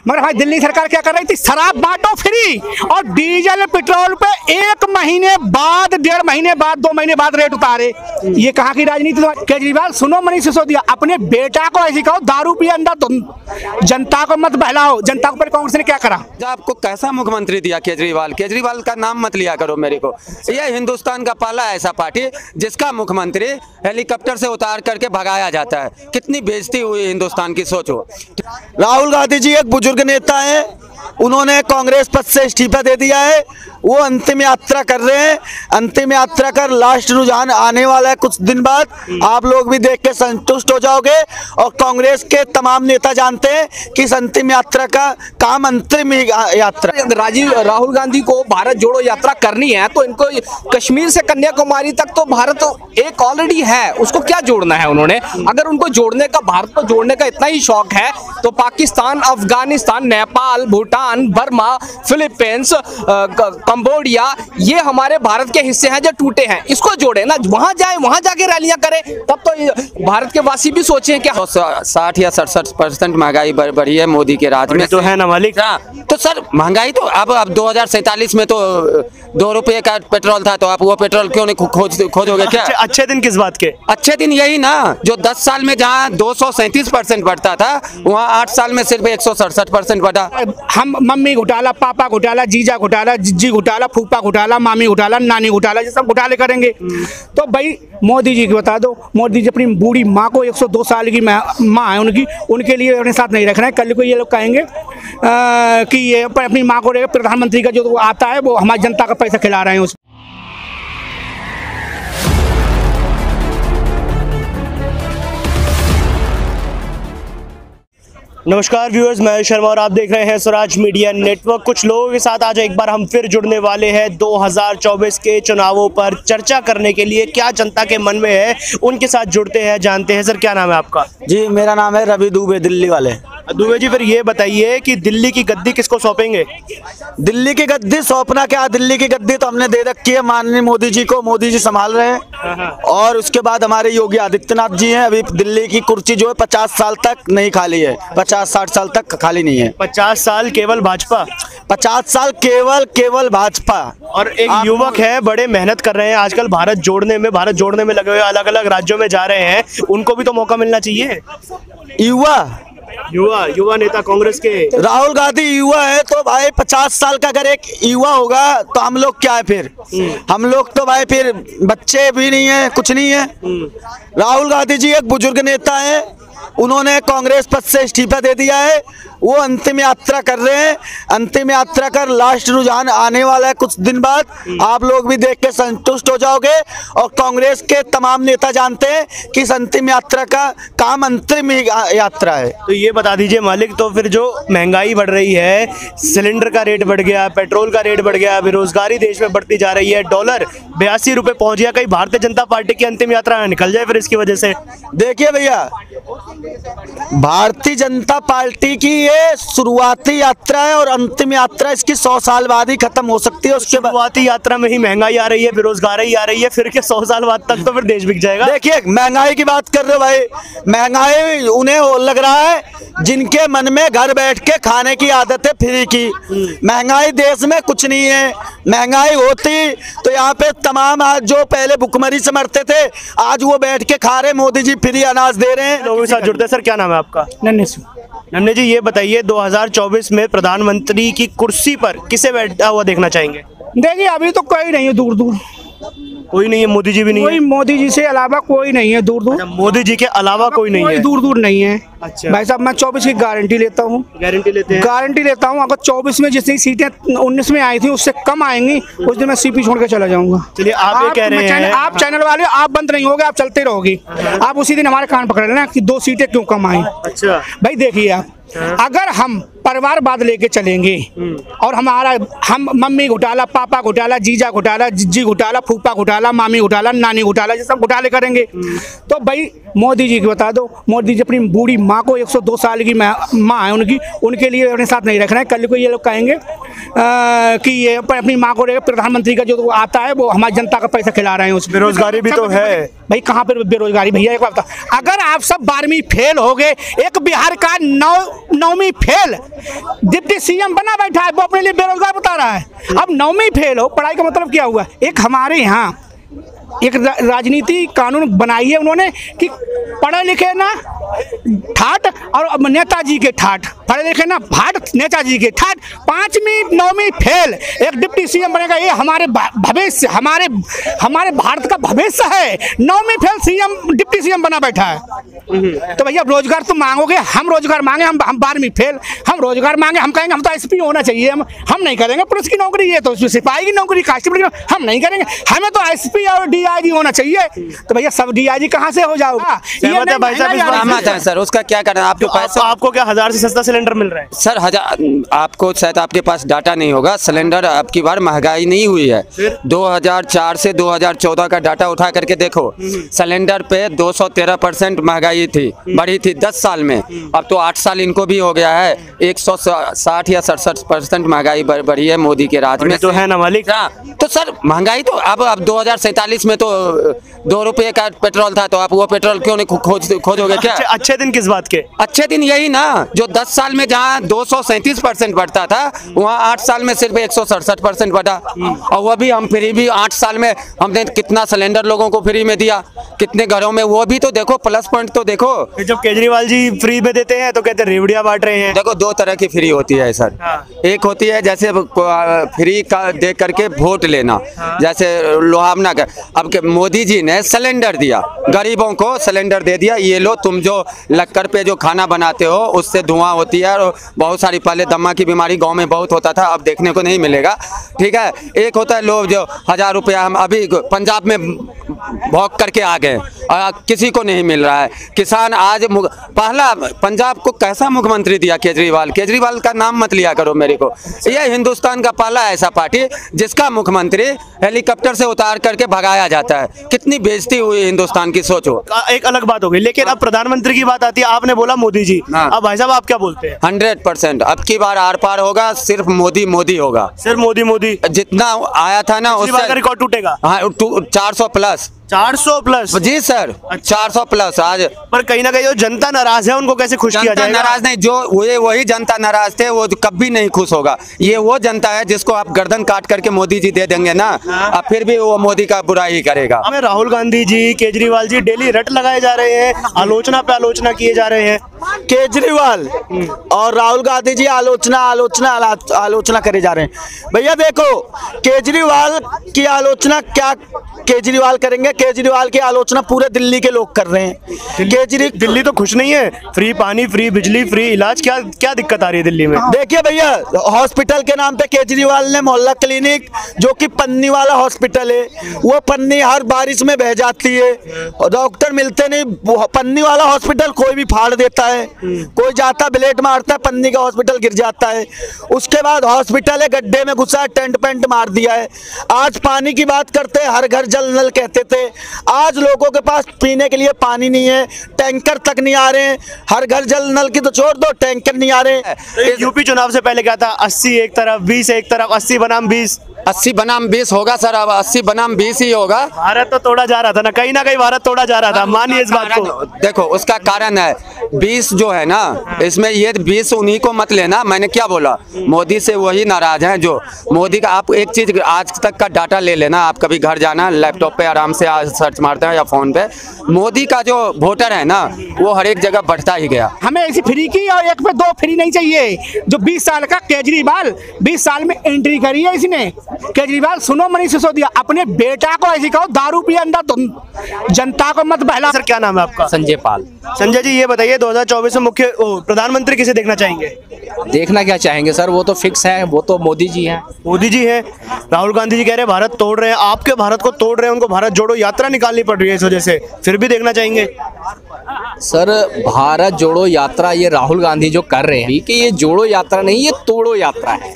मगर भाई दिल्ली सरकार क्या कर रही थी, शराब बांटो फ्री और डीजल पेट्रोल पे 1 महीने बाद, 1.5 महीने बाद, 2 महीने बाद रेट उतारे। ये कहाँ की राजनीति? तो केजरीवाल सुनो, मनीष सिसोदिया, अपने बेटा को ऐसी कहो दारू पिए अंदर, तो जनता को मत बहलाओ। जनता को पर कांग्रेस ने क्या करा? आपको कैसा मुख्यमंत्री दिया केजरीवाल? केजरीवाल का नाम मत लिया करो मेरे को। यह हिंदुस्तान का पहला ऐसा पार्टी जिसका मुख्यमंत्री हेलीकॉप्टर से उतार करके भगाया जाता है। कितनी बेइज्जती हुई हिंदुस्तान की, सोचो। राहुल गांधी जी एक बुजुर्ग नेता है, उन्होंने कांग्रेस पद से इस्तीफा दे दिया है। वो अंतिम यात्रा कर रहे हैं। अंतिम यात्रा कर लास्ट रुझान आने वाला है कुछ दिन बाद। आप लोग भी देख के संतुष्ट हो जाओगे और कांग्रेस के तमाम नेता जानते हैं कि इस अंतिम यात्रा का काम अंतिम यात्रा। राहुल गांधी को भारत जोड़ो यात्रा करनी है तो इनको कश्मीर से कन्याकुमारी तक तो भारत एक ऑलरेडी है, उसको क्या जोड़ना है उन्होंने? अगर उनको जोड़ने का, भारत को जोड़ने का इतना ही शौक है तो Pakistan, Afghanistan, Nepal, Bhutan, Burma, Philippines, Cambodia, ये हमारे भारत के हिस्से हैं जो टूटे हैं, इसको जोड़े ना। वहां जाए, वहां जाके रैलियां करें, तब तो भारत के वासी भी सोचें कि 60 या 67% महंगाई बढ़ी है मोदी के राज में। तो है ना मालिक। तो सर महंगाई तो अब 2047 में तो 2 रुपये का पेट्रोल था, तो आप वो पेट्रोल क्यों नहीं खोजोगे क्या? अच्छे दिन किस बात के? अच्छे दिन यही ना, जो 10 साल में जहाँ 237% बढ़ता था, वहाँ 8 साल में सिर्फ 167% बढ़ा। हम मम्मी घोटाला, पापा घोटाला, जीजा घोटाला, जिज्जी घोटाला, फूफा घोटाला, मामी घोटाला, नानी घोटाला, ये सब घोटाले करेंगे। तो भाई मोदी जी की बता दो, मोदी जी अपनी बूढ़ी माँ को, 102 साल की माँ है उनकी, उनके लिए अपने साथ नहीं रखना है। कल को ये लोग कहेंगे कि ये अपनी माँ को प्रधानमंत्री का जो आता है वो हमारी जनता का पैसा खिला रहे हैं उसको। नमस्कार व्यूअर्स, मैं शर्मा और आप देख रहे हैं स्वराज मीडिया नेटवर्क। कुछ लोगों के साथ आज एक बार हम फिर जुड़ने वाले हैं 2024 के चुनावों पर चर्चा करने के लिए। क्या जनता के मन में है, उनके साथ जुड़ते हैं, जानते हैं। सर क्या नाम है आपका? जी मेरा नाम है रवि दुबे, दिल्ली वाले। दुबे जी, फिर ये बताइए कि दिल्ली की गद्दी किसको सौंपेंगे? दिल्ली की गद्दी सौंपना क्या, दिल्ली की गद्दी तो हमने दे रखी है माननीय मोदी जी को। मोदी जी संभाल रहे हैं और उसके बाद हमारे योगी आदित्यनाथ जी हैं। अभी दिल्ली की कुर्सी जो है 50 साल तक नहीं खाली है, 50-60 साल तक खाली नहीं है। 50 साल केवल भाजपा? 50 साल केवल भाजपा। और एक युवक है, बड़े मेहनत कर रहे हैं आजकल भारत जोड़ने में लगे हुए, अलग अलग राज्यों में जा रहे हैं, उनको भी तो मौका मिलना चाहिए। युवा नेता कांग्रेस के राहुल गांधी युवा है, तो भाई 50 साल का अगर एक युवा होगा तो हम लोग क्या है फिर? हम लोग तो भाई फिर बच्चे भी नहीं है, कुछ नहीं है। राहुल गांधी जी एक बुजुर्ग नेता है, उन्होंने कांग्रेस पद से इस्तीफा दे दिया है। वो अंतिम यात्रा कर रहे हैं। अंतिम यात्रा कर लास्ट रुझान आने वाला है कुछ दिन बाद। आप लोग भी देख के संतुष्ट हो जाओगे और कांग्रेस के तमाम नेता जानते हैं कि इस अंतिम यात्रा का काम अंतिम यात्रा है। तो ये बता दीजिए मालिक, तो फिर जो महंगाई बढ़ रही है, सिलेंडर का रेट बढ़ गया, पेट्रोल का रेट बढ़ गया, बेरोजगारी देश में बढ़ती जा रही है, डॉलर 82 रुपये पहुंच गया, कहीं भारतीय जनता पार्टी की अंतिम यात्रा निकल जाए फिर इसकी वजह से? देखिए भैया, भारतीय जनता पार्टी की ये शुरुआती यात्रा है और अंतिम यात्रा इसकी 100 साल बाद ही खत्म हो सकती है। उसके शुरुआती यात्रा में ही महंगाई आ रही है, बेरोजगारी आ रही है, फिर के 100 साल बाद तक तो फिर देश बिक जाएगा। देखिए महंगाई की बात कर रहे हो भाई, महंगाई उन्हें लग रहा है जिनके मन में घर बैठ के खाने की आदत है फ्री की। महंगाई देश में कुछ नहीं है। महंगाई होती तो यहाँ पे तमाम आज जो पहले भुखमरी से मरते थे, आज वो बैठ के खा रहे, मोदी जी फ्री अनाज दे रहे हैं। लोगों के साथ जुड़ते हैं। सर क्या नाम है आपका? नन्हे जी, ये बताइए 2024 में प्रधानमंत्री की कुर्सी पर किसे बैठा हुआ देखना चाहेंगे? देखिए अभी तो कोई नहीं है, दूर दूर कोई नहीं है। मोदी जी भी नहीं है? मोदी जी से अलावा कोई नहीं है, दूर दूर। अच्छा, मोदी जी के अलावा कोई नहीं है, दूर दूर नहीं है। अच्छा भाई साहब, मैं 24 की गारंटी लेता हूँ। गारंटी लेते हैं? गारंटी लेता हूँ। अगर 24 में जितनी सीटें 19 में आई थी उससे कम आएंगी, उस दिन मैं सीपी छोड़ के चला जाऊंगा। चलिए, आप ये कह रहे हैं, आप चैनल वाले आप बंद नहीं होगे, आप चलते रहोगे। आप उसी दिन हमारे कान पकड़ लेना कि 2 सीटें क्यों कम आई। अच्छा भाई देखिए आप, अगर हम परिवारवाद लेके चलेंगे और हम मम्मी घोटाला, पापा घोटाला, जीजा घोटाला, जिज्जी घोटाला, फूफा घोटाला, मामी घोटाला, नानी घोटाला, ये सब घोटाले करेंगे तो भाई मोदी जी की बता दो, मोदी जी अपनी बूढ़ी माँ को, 102 साल की माँ है उनकी, उनके लिए अपने साथ नहीं रखना है। कल को ये लोग कहेंगे कि ये अपनी माँ को लेकर प्रधानमंत्री का जो आता है वो हमारी जनता का पैसा खिला रहे हैं। उसमें बेरोजगारी भी तो है भाई, कहाँ पर बेरोजगारी भैया? एक बात बताओ, अगर आप सब 12वीं फेल हो गए, एक बिहार का 9वीं फेल डिप्टी सीएम बना बैठा है, वो अपने लिए बेरोजगार बता रहा है। अब 9वीं फेल हो, पढ़ाई का मतलब क्या हुआ? एक हमारे यहाँ एक राजनीति कानून बनाई है उन्होंने कि पढ़े लिखे ना ठाट और नेताजी के ठाट, पढ़े लिखे ना भाट, नेताजी के ठाट। 5वीं 9वीं फेल एक डिप्टी सीएम बनेगा, ये हमारे भविष्य, हमारे भारत का भविष्य है। 9वीं फेल सीएम डिप्टी सीएम बना बैठा है। तो भैया रोजगार तो मांगोगे, हम रोजगार मांगे, हम 12वीं फेल, हम रोजगार मांगे, हम कहेंगे हम तो एसपी होना चाहिए, हम नहीं करेंगे पुलिस की नौकरी, ये तो सिपाही की नौकरी, कांस्टेबल की, हम नहीं करेंगे, हमें तो एसपी और डीआईजी होना चाहिए। तो भैया सब डीआईजी कहाँ से हो जाओगा? भाई साहब है सर, उसका क्या करना? आपके पास आपको क्या 1000 से सस्ता सिलेंडर मिल रहा है सर? 1000 आपको शायद आपके पास डाटा नहीं होगा। सिलेंडर अब की बार महंगाई नहीं हुई है। 2004 से 2014 का डाटा उठा करके देखो, सिलेंडर पे 213% महंगाई थी, बढ़ी थी 10 साल में। अब तो 8 साल इनको भी हो गया है, 160 या 67% महंगाई बढ़ी है मोदी के राज में। तो है ना मालिक। तो सर महंगाई तो अब 2047 में तो 2 रुपये का पेट्रोल था, तो आप वो पेट्रोल क्यों नहीं खोजोगे क्या? अच्छे दिन किस बात के? अच्छे दिन यही ना, जो 10 साल में जहाँ 237% बढ़ता था, वहाँ 8 साल में सिर्फ 167% बढ़ा। और वो भी हम फ्री भी 8 साल में हमने कितना सिलेंडर लोगों को फ्री में दिया, कितने घरों में, वो भी तो देखो, प्लस पॉइंट तो देखो। जब केजरीवाल जी फ्री में देते हैं तो कहते हैं रेवड़िया बांट रहे हैं। देखो 2 तरह की फ्री होती है सर। एक होती है जैसे फ्री का दे करके वोट लेना, जैसे लोहावना का। अब मोदी जी ने सिलेंडर दिया, गरीबों को सिलेंडर दे दिया, ये लो तुम जो लक्कर पे जो खाना बनाते हो उससे धुआं होती है, और बहुत सारी पहले दमा की बीमारी गांव में बहुत होता था, अब देखने को नहीं मिलेगा। ठीक है, एक होता है लोग जो 1000 रुपया, हम अभी पंजाब में भौंक करके आ गए, किसी को नहीं मिल रहा है। किसान आज पहला पंजाब को कैसा मुख्यमंत्री दिया केजरीवाल? केजरीवाल का नाम मत लिया करो मेरे को। यह हिंदुस्तान का पहला ऐसा पार्टी जिसका मुख्यमंत्री हेलीकॉप्टर से उतार करके भगाया जाता है। कितनी बेइज्जती हुई हिंदुस्तान की, सोचो। एक अलग बात हो गई, लेकिन अब प्रधानमंत्री की बात आती है, आपने बोला मोदी जी, अब भाई साहब आप क्या बोलते हैं? 100% अब की बार आर पार होगा, सिर्फ मोदी मोदी होगा, सिर्फ मोदी मोदी। जितना आया था ना उससे रिकॉर्ड टूटेगा। हाँ, 400 प्लस 400 प्लस। जी सर, 400 प्लस आज। पर कहीं ना कहीं जो जनता नाराज है उनको कैसे खुश किया जाएगा? नाराज नहीं, जो वही जनता नाराज थे वो कभी नहीं खुश होगा। ये वो जनता है जिसको आप गर्दन काट करके मोदी जी दे देंगे ना, अब फिर भी वो मोदी का बुरा ही करेगा। हमें राहुल गांधी जी, केजरीवाल जी डेली रट लगाए जा रहे हैं, आलोचना पे आलोचना किए जा रहे हैं। केजरीवाल और राहुल गांधी जी आलोचना करे जा रहे हैं। भैया देखो, केजरीवाल की आलोचना क्या केजरीवाल करेंगे? केजरीवाल की आलोचना पूरे दिल्ली के लोग कर रहे हैं। दिल्ली तो खुश नहीं है, फ्री पानी, फ्री बिजली, फ्री इलाज, क्या दिक्कत आ रही है दिल्ली में? देखिए भैया, हॉस्पिटल के नाम पे केजरीवाल ने मोहल्ला क्लिनिक, जो कि पन्नी वाला हॉस्पिटल है, वो पन्नी हर बारिश में बह जाती है, डॉक्टर मिलते नहीं। पन्नी वाला हॉस्पिटल कोई भी फाड़ देता है, कोई जाता ब्लेड मारता है, पन्नी का हॉस्पिटल गिर जाता है। उसके बाद हॉस्पिटल है गड्ढे में घुसा है, टेंट पेंट मार दिया है। आज पानी की बात करते हैं, हर घर जल नल कहते थे, आज लोगों के पास पीने के लिए पानी नहीं है, टैंकर तक नहीं आ रहे हैं। हर घर जल नल की तो छोड़ दो, टैंकर नहीं आ रहे हैं। यूपी चुनाव से पहले क्या था? 80 एक तरफ, 20 एक तरफ, 80 बनाम 20। 80 बनाम 20 होगा सर, अब 80 बनाम 20 ही होगा। भारत तो तोड़ा जा रहा था ना, कहीं भारत तोड़ा जा रहा था, मानिए इस बात को। देखो उसका कारण है 20 जो है ना, इसमें ये 20 उन्हीं को मत लेना। मैंने क्या बोला, मोदी से वही नाराज हैं जो मोदी का। आप एक चीज आज तक का डाटा ले लेना, आप कभी घर जाना, लैपटॉप पे आराम से सर्च मारते हैं या फोन पे, मोदी का जो वोटर है ना वो हर एक जगह बढ़ता ही गया। हमें ऐसी फ्री की और एक पे 2 फ्री नहीं चाहिए। जो 20 साल का केजरीवाल 20 साल में एंट्री करी है इसने। केजरीवाल सुनो, मनीष सिसोदिया, अपने बेटा को ऐसे कहो दारू पिए अंदर, तुम जनता को मत बहला। सर क्या नाम है आपका? संजय पाल। संजय जी ये बताइए, 2024 में मुख्य प्रधानमंत्री किसे देखना चाहेंगे? देखना क्या चाहेंगे सर, वो तो फिक्स है, वो तो मोदी जी हैं। मोदी जी है। राहुल गांधी जी कह रहे हैं भारत तोड़ रहे हैं, आपके भारत को तोड़ रहे हैं, उनको भारत जोड़ो यात्रा निकालनी पड़ रही है इस वजह से, फिर भी देखना चाहेंगे? सर भारत जोड़ो यात्रा ये राहुल गांधी जो कर रहे हैं कि ये जोड़ो यात्रा नहीं, ये तोड़ो यात्रा है।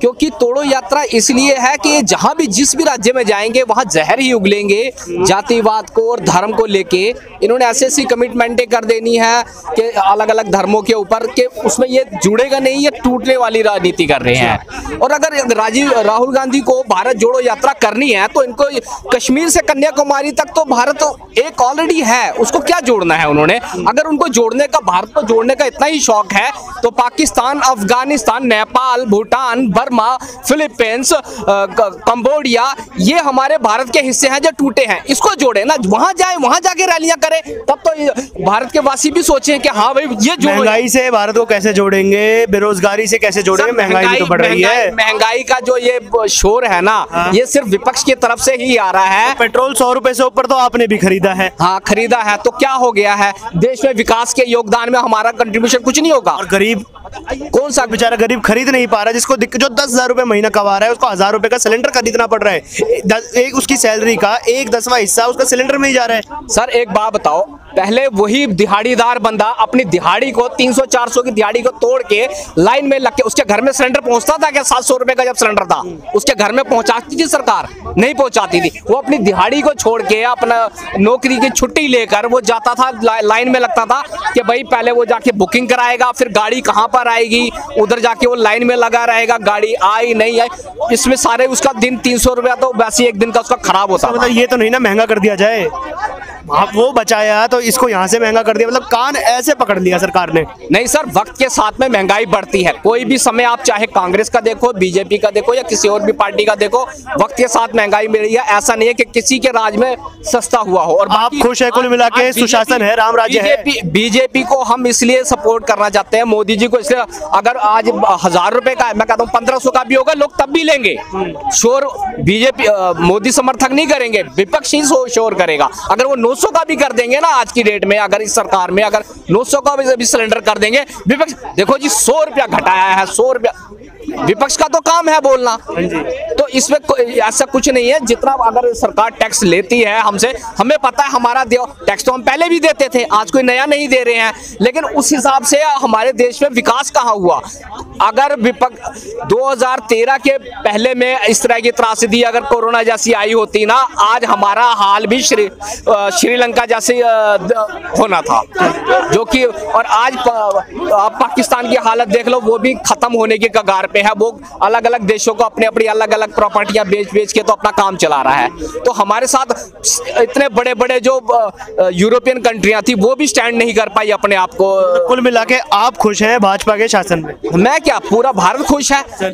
क्योंकि तोड़ो यात्रा इसलिए है कि जहां भी जिस भी राज्य में जाएंगे वहां जहर ही उगलेंगे जातिवाद को और धर्म को लेके। इन्होंने ऐसी कमिटमेंटें कर देनी है कि अलग अलग धर्मों के ऊपर के उसमें ये जुड़े जोड़ेगा नहीं, ये टूटने वाली राजनीति कर रहे हैं। और अगर राहुल गांधी को भारत जोड़ो यात्रा करनी है तो इनको कश्मीर से कन्याकुमारी तक तो भारत एक ऑलरेडी है, उसको क्या जोड़ना है उन्होंने। अगर उनको जोड़ने का, भारत को जोड़ने का इतना ही शौक है तो Pakistan, Afghanistan, Nepal, Bhutan, Burma, Philippines, Cambodia, ये हमारे भारत के हिस्से हैं जो टूटे हैं, इसको जोड़े ना, वहां जाए, वहां जाके रैलियां करें, तब तो भारत के वासी भी सोचें कि हाँ भाई ये जोड़ो। महंगाई से भारत को कैसे जोड़ेंगे, बेरोजगारी से कैसे जोड़ेंगे, महंगाई तो बढ़ रही है। महंगाई का जो ये शोर है ना, ये सिर्फ विपक्ष की तरफ से ही आ रहा है। पेट्रोल 100 रुपए से ऊपर तो आपने भी खरीदा है। हाँ, खरीदा है, तो क्या हो गया है, देश में विकास के योगदान में हमारा कंट्रीब्यूशन कुछ नहीं होगा। और गरीब, कौन सा बेचारा गरीब खरीद नहीं पा रहा, जिसको जो 10,000 रुपए महीना कमा रहा है उसको 1,000 रुपए का सिलेंडर खरीदना पड़ रहा है। एक उसकी सैलरी का 1/10वां हिस्सा उसका सिलेंडर में ही जा रहा है। सर एक बात बताओ, पहले वही दिहाड़ीदार बंदा अपनी दिहाड़ी को 300-400 की दिहाड़ी को तोड़ के लाइन में लग के उसके घर में सिलेंडर पहुंचता था क्या? 700 रुपए का जब सिलेंडर था उसके घर में पहुंचाती थी सरकार? नहीं पहुंचाती थी। वो अपनी दिहाड़ी को छोड़ के अपना नौकरी की छुट्टी लेकर वो जाता था, लाइन में लगता था कि भाई पहले वो जाके बुकिंग कराएगा, फिर गाड़ी कहाँ पर आएगी, उधर जाके वो लाइन में लगा रहेगा, गाड़ी आई नहीं आई, इसमें सारे उसका दिन 300 रुपया तो वैसे एक दिन का उसका खराब होता। मतलब ये तो नहीं ना महंगा कर दिया जाए, वो बचाया तो इसको यहाँ से महंगा कर दिया, मतलब कान ऐसे पकड़ लिया सरकार ने। नहीं सर, वक्त के साथ में महंगाई बढ़ती है, कोई भी समय आप चाहे कांग्रेस का देखो, बीजेपी का देखो या किसी और भी पार्टी का देखो, वक्त के साथ महंगाई मिल रही है। ऐसा नहीं है कि किसी के राज में सस्ता हुआ हो। और आप खुश है कुल मिला के, सुशासन है, राम राज्य है। बीजेपी को हम इसलिए सपोर्ट करना चाहते हैं, मोदी जी को इसलिए, अगर आज 1,000 रुपए का, मैं कहता हूँ 1500 का भी होगा, लोग तब भी लेंगे। शोर बीजेपी मोदी समर्थक नहीं करेंगे, विपक्ष ही शोर करेगा। अगर वो 900 का भी कर देंगे ना आज की डेट में, अगर इस सरकार में अगर 900 का भी सिलेंडर कर देंगे, विपक्ष देखो जी 100 रुपया घटाया है, 100 रुपया, विपक्ष का तो काम है बोलना। तो इसमें ऐसा कुछ नहीं है। जितना अगर सरकार टैक्स लेती है हमसे, हमें पता है हमारा टैक्स तो हम पहले भी देते थे, आज कोई नया नहीं दे रहे हैं, लेकिन उस हिसाब से हमारे देश में विकास कहाँ हुआ। अगर विपक्ष 2013 के पहले में इस तरह की त्रासदी अगर कोरोना जैसी आई होती ना, आज हमारा हाल भी श्रीलंका जैसे होना था, जो कि, और आज पाकिस्तान की हालत देख लो, वो भी खत्म होने के कगार पे है। वो अलग अलग देशों को अपने अपनी अलग अलग प्रॉपर्टियां बेच के तो अपना काम चला रहा है। तो हमारे साथ इतने बड़े बड़े जो यूरोपियन कंट्रियां थी वो भी स्टैंड नहीं कर पाई अपने आप को। कुल मिला के आप खुश हैं भाजपा के शासन में? मैं क्या, पूरा भारत खुश है।